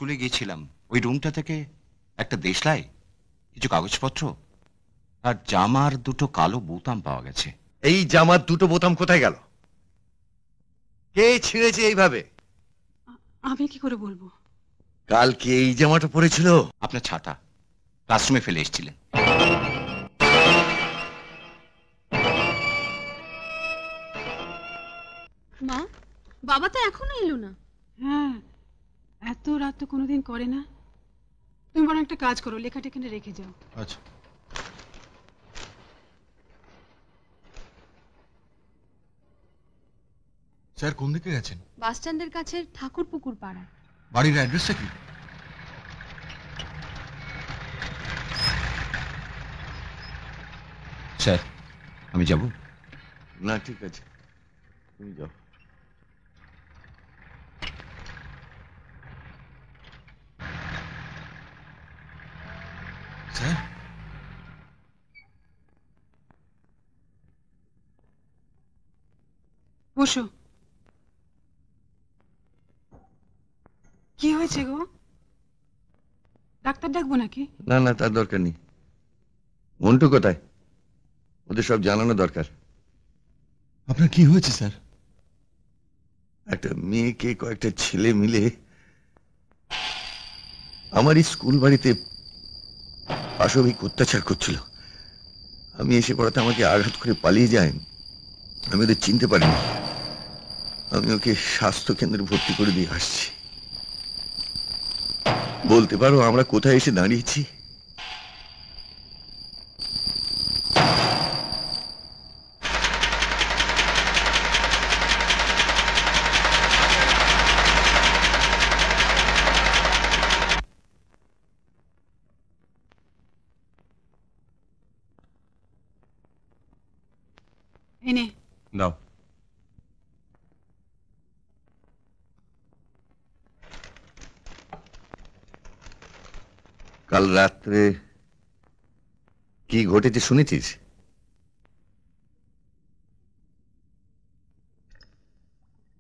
স্কুলে গিয়েছিলাম, ওই রুমটা থেকে একটা দেশলাই, কিছু কাগজপত্র আর জামার দুটো কালো বোতাম পাওয়া গেছে। এই জামার দুটো বোতাম কোথায় গেল? কে ছিঁড়েছে এইভাবে? আমি কি করে বলবো? কাল কি এই জামাটা পরেছিল? আপনার ছাতা ক্লাসরুমে ফেলে এসেছিলেন। মা, বাবা তো এখনো এলো না। হ্যাঁ, এত রাত তো কোনোদিন করে না। তুমি বরং একটা কাজ করো, লেখাটা এখানে রেখে যাও। আচ্ছা। স্যার কোন দিকে গেছেন? বাস স্ট্যান্ডের কাছে ঠাকুরপুকুর পাড়া। বাড়ির অ্যাড্রেসটা কি? স্যার, আমি যাব? না, ঠিক আছে, তুমি যাও। স্যার, বসো। কি হয়েছে গো? ডাক্তার ডাকবো নাকি? না না, তার দরকার নেই। মন্টু কোথায়? ওদের সব জানানো দরকার। আপনার কি হয়েছে স্যার? একটা মেয়েকে কয়েকটা ছেলে মিলে আমার স্কুল বাড়িতে পাশবিক অত্যাচার করছিল। আমি এসে পড়াতে আমাকে আঘাত করে পালিয়ে যায়। আমি ওদের চিনতে পারিনি। আমি ওকে স্বাস্থ্য কেন্দ্রে ভর্তি করে দিয়ে আসছি। বলতে পারো আমরা কোথায় এসে দাঁড়িয়েছি? এনে দাও। কাল রাত্রে কি ঘটেছে শুনেছিস?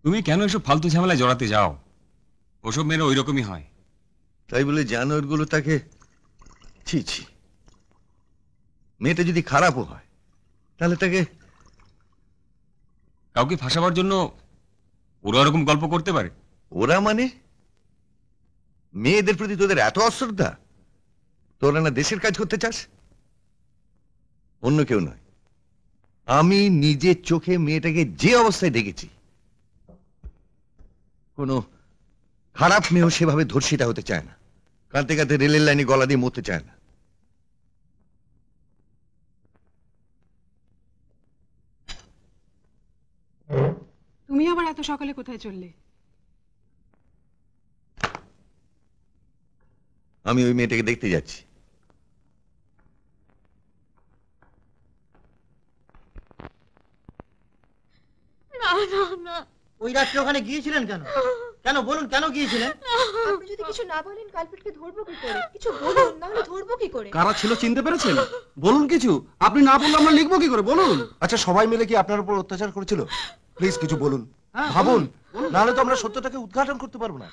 তুমি কেন এসব ফালতু ঝামেলায় জড়াতে যাও? ওসব মেয়েরা ওই রকমই হয়। তাই বলে জানোয়ারগুলো তাকে... ছি ছি, মেয়েটা যদি খারাপও হয় তাহলে তাকে... কাউকে ফাঁসাবার জন্য ওরা ওরকম গল্প করতে পারে? ওরা মানে মেয়েদের প্রতি তোদের এত অশ্রদ্ধা? তোরা না দেশের কাজ করতে চাস? অন্য কেউ নয়, আমি নিজের চোখে মেয়েটাকে যে অবস্থায় দেখেছি, কোনো খারাপ মেয়েও সেভাবে ধর্ষিতা হতে চায় না, কাঁদতে কাঁদতে রেলের লাইনে গলা দিয়ে মরতে চায় না। তুমি আবার এত সকালে কোথায় চললে? আমি ওই মেয়েটাকে দেখতে যাচ্ছি। না না না, ওই রাত্রে ওখানে গিয়েছিলেন কেন? কেন বলুন, কেন গিয়েছিলেন? আপনি যদি কিছু না বলেন কালপিটকে ধরবো কি করে? কিছু বলুন, না হলে ধরবো কি করে? কারা ছিল চিনতে পেরেছেন? বলুন কিছু। আপনি না বললে আমরা লিখবো কি করে? বলুন। আচ্ছা, সবাই মিলে কি আপনার উপর অত্যাচার করেছিল? প্লিজ কিছু বলুন, ভাবুন, নাহলে তো আমরা সত্যটাকে উদ্ঘাটন করতে পারবো না।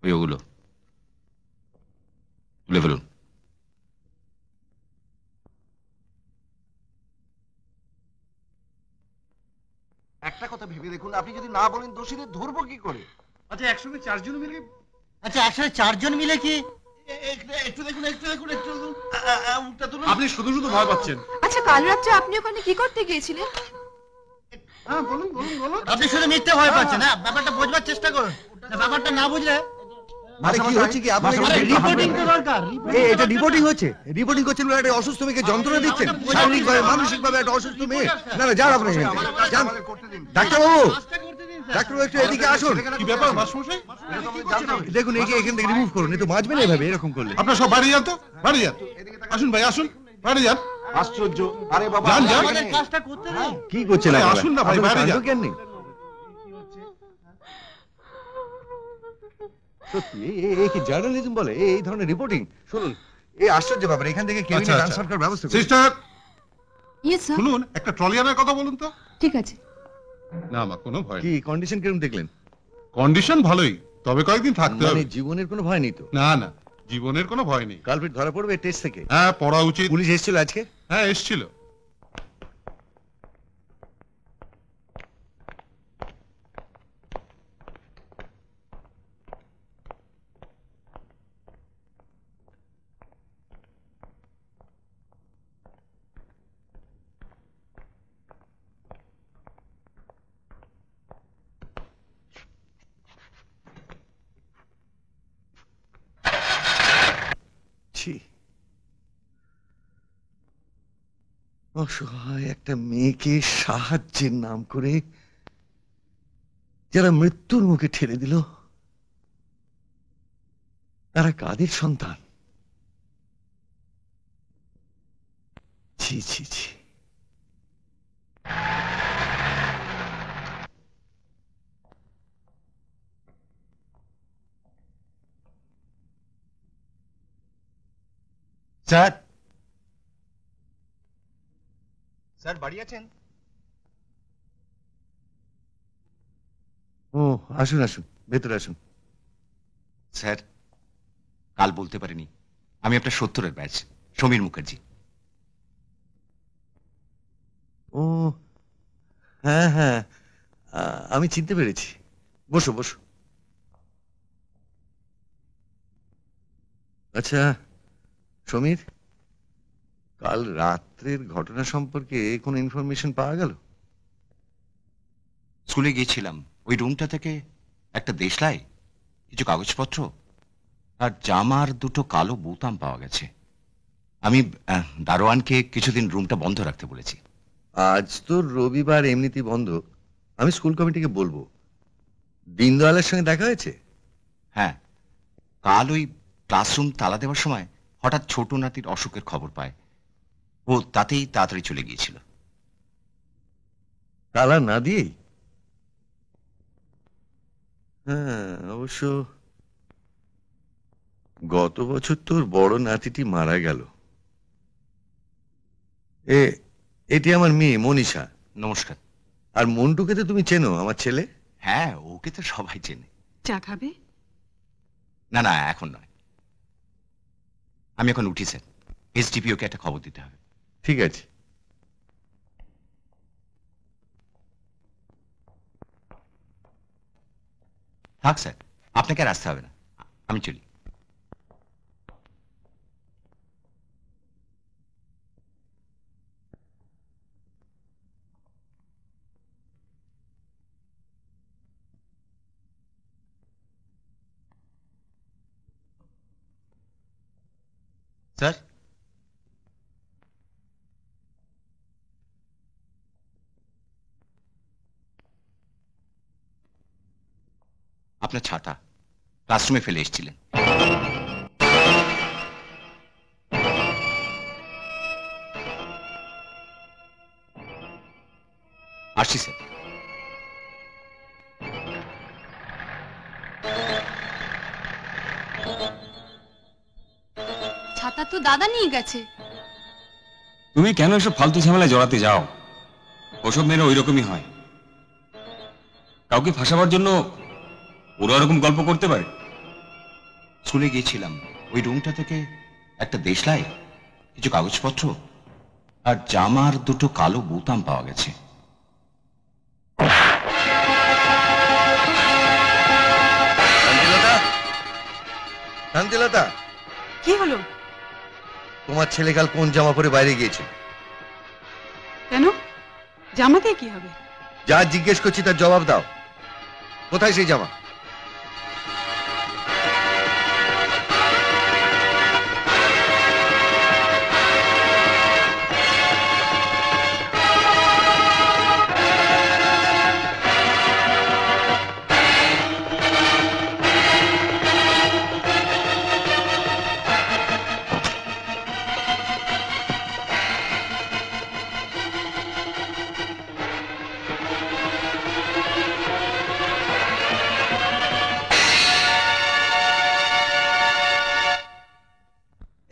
ওই ওগুলো তুলে ফেলুন। একটা কথা ভেবে দেখুন, আপনি যদি না বলেন দোষীদের ধরবো কি করে? আচ্ছা একসঙ্গে চারজন মিলে আচ্ছা একসাথে চারজন মিলে কি? একটু দেখুন, মুখটা তুলুন। আপনি শুধু শুধু ভয় পাচ্ছেন। আচ্ছা কাল রাত্রে আপনি ওখানে কি করতে গিয়েছিলেন? হ্যাঁ বলুন বলুন বলুন। আপনি শুধু মিথ্যে ভয় পাচ্ছেন, হ্যাঁ ব্যাপারটা বোঝবার চেষ্টা করুন। ব্যাপারটা না বুঝলে মানে কি হচ্ছে কি আপনার রিপোর্টিং তো দরকার। এটা রিপোর্টিং হচ্ছে? রিপোর্টিং করছেন বলে একটা অসুস্থ মেয়েকে যন্ত্রণা দিচ্ছেন, শারীরিক ভাবে মানসিক ভাবে একটা অসুস্থ মেয়ে। না না যান আপনি এখান থেকে। যান ডাক্তারবাবু, ডাক্তারবাবু একটু এদিকে আসুন। কি ব্যাপার মাসমশাই? দেখুন একে এখান থেকে রিমুভ করুন, এ তো বাঁচবে না এভাবে এরকম করলে। আপনারা সব বাড়ি যান তো, বাড়ি যান। আসুন ভাই আসুন, বাড়ি যান। আশ্চর্য! আরে বাবা, যান, যান। আমাদের কাজটা করতে দিন। কি করছেন আরে আপনারা? আসুন না ভাই, আপনাদের বাইরে যান। কাণ্ডজ্ঞান নেই? সত্যি এই কি জার্নালিজম বলে এই ধরনের রিপোর্টিং? শুনুন এই আশ্চর্য ব্যাপার, এখান থেকে কেবিনে আচ্ছা, আচ্ছা। ট্রান্সফার করার ব্যবস্থা করুন। Sister yes sir. শুনুন, একটা ট্রলি আনার কথা বলুন তো। ঠিক আছে। না মা, কোনো ভয় কি নেই। কন্ডিশন কিরকম দেখলেন? কন্ডিশন ভালোই, তবে কয়েকদিন থাকতে মানে হবে। জীবনের কোনো ভয় নেই তো? না না, জীবনের কোনো ভয় নেই। কালপিট ধরা পড়বে টেস্ট থেকে? হ্যাঁ পড়া উচিত। পুলিশ এসেছিল আজকে? হ্যাঁ এসছিল। ছি, অসহায় একটা মেয়েকে সাহায্যের নাম করে যারা মৃত্যুর মুখে ঠেলে দিল, তারা কাদের সন্তান? ছি ছি ছি। স্যার, স্যার বাড়ি আছেন? ও আসুন আসুন, ভেতরে আসুন। স্যার, কাল বলতে পারিনি, আমি আপনার 70-এর ব্যাচ, সমীর মুখার্জি। ও হ্যাঁ হ্যাঁ, আমি চিনতে পেরেছি। বসো বসো। আচ্ছা সমীর, কাল রাত্রের ঘটনা সম্পর্কে কোনো ইনফরমেশন পাওয়া গেল? স্কুলে গিয়েছিলাম, ওই রুমটা থেকে একটা দেশলাই, কিছু কাগজপত্র আর জামার দুটো কালো বোতাম পাওয়া গেছে। আমি দারোয়ানকে কিছুদিন রুমটা বন্ধ রাখতে বলেছি। আজ তো রবিবার, এমনিতেই বন্ধ। আমি স্কুল কমিটিকে বলবো। দীনদয়ালের সঙ্গে দেখা হয়েছে? হ্যাঁ, কাল ওই ক্লাসরুম তালা দেওয়ার সময় হঠাৎ ছোট নাতির অসুখের খবর পায়, ও তাতেই তাড়াতাড়ি চলে গিয়েছিল। তালা না দিয়েই? হ্যাঁ অবশ্য গত বছর তোর বড় নাতিটি মারা গেল। এটি আমার মেয়ে মনীষা। নমস্কার। আর মন্টুকে তো তুমি চেনো, আমার ছেলে। হ্যাঁ, ওকে তো সবাই চেনে। চা খাবে? না না, এখন নয়, আমি এখন উঠি স্যার। এসডিপিওকে একটা খবর দিতে হবে। ঠিক আছে। থাক স্যার, আপনাকে আর আসতে হবে না, আমি চলি। স্যার, আপনার ছাতা ক্লাসরুমে ফেলে এসেছিলেন। আসছি স্যার। ছাতা তো দাদা নিয়ে গেছে। তুমি কেন এসব ফালতু ঝামেলায় জড়াতে যাও? ওসব মেয়েরা ওই রকমই হয়। কাউকে ফাঁসাবার জন্য ওরা ওরকম গল্প করতে পারে। স্কুলে গিয়েছিলাম, ওই রুমটা থেকে একটা দেশলাই, কিছু কাগজপত্র আর জামার দুটো কালো বোতাম পাওয়া গেছে। শান্তিলতা, শান্তিলতা, কি হলো? তোমার ছেলে কাল কোন জামা পরে বাইরে গিয়েছিল? কেন? জামাতে কি হবে? যা জিজ্ঞেস করছি তার জবাব দাও। কোথায় সেই জামা?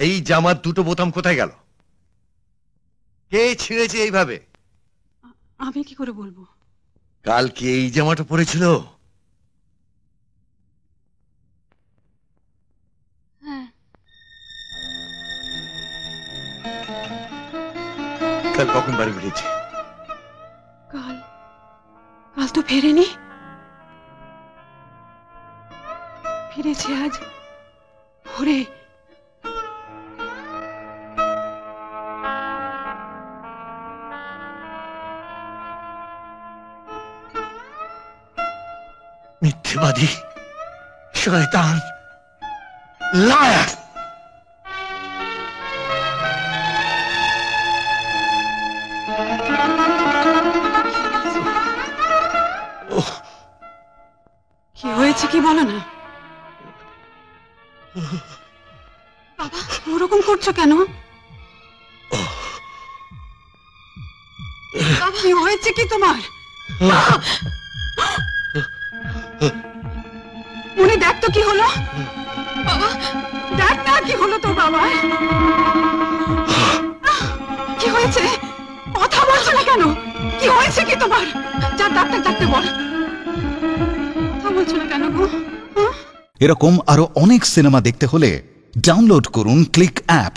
এই জামার দুটো বোতাম কোথায় গেল? কে ছিঁড়েছে এইভাবে? আমি কি করে বলবো? কাল কি এই জামাটা পরেছিল? হ্যাঁ। কাল কখন বাড়ি ফিরেছে? কাল কাল তো ফেরেনি। ফিরেছে আজ ভোরে। মিথ্যেবাদী, শয়তান, লায়ার! কি হয়েছে কি বলো না? বাবা, ওরকম করছো কেন? কি হয়েছে কি তোমার? মনে দেখ তো কি হলো। বাবা, দেখ না কি হলো তোর বাবা। কি হয়েছে? কথা বলছো না কেন? কি হয়েছে কি তোমার? যা ডাক্তার ডাকতে বল। কথা বলছো না কেন গো? এরকম আরো অনেক সিনেমা দেখতে হলে ডাউনলোড করুন ক্লিক অ্যাপ।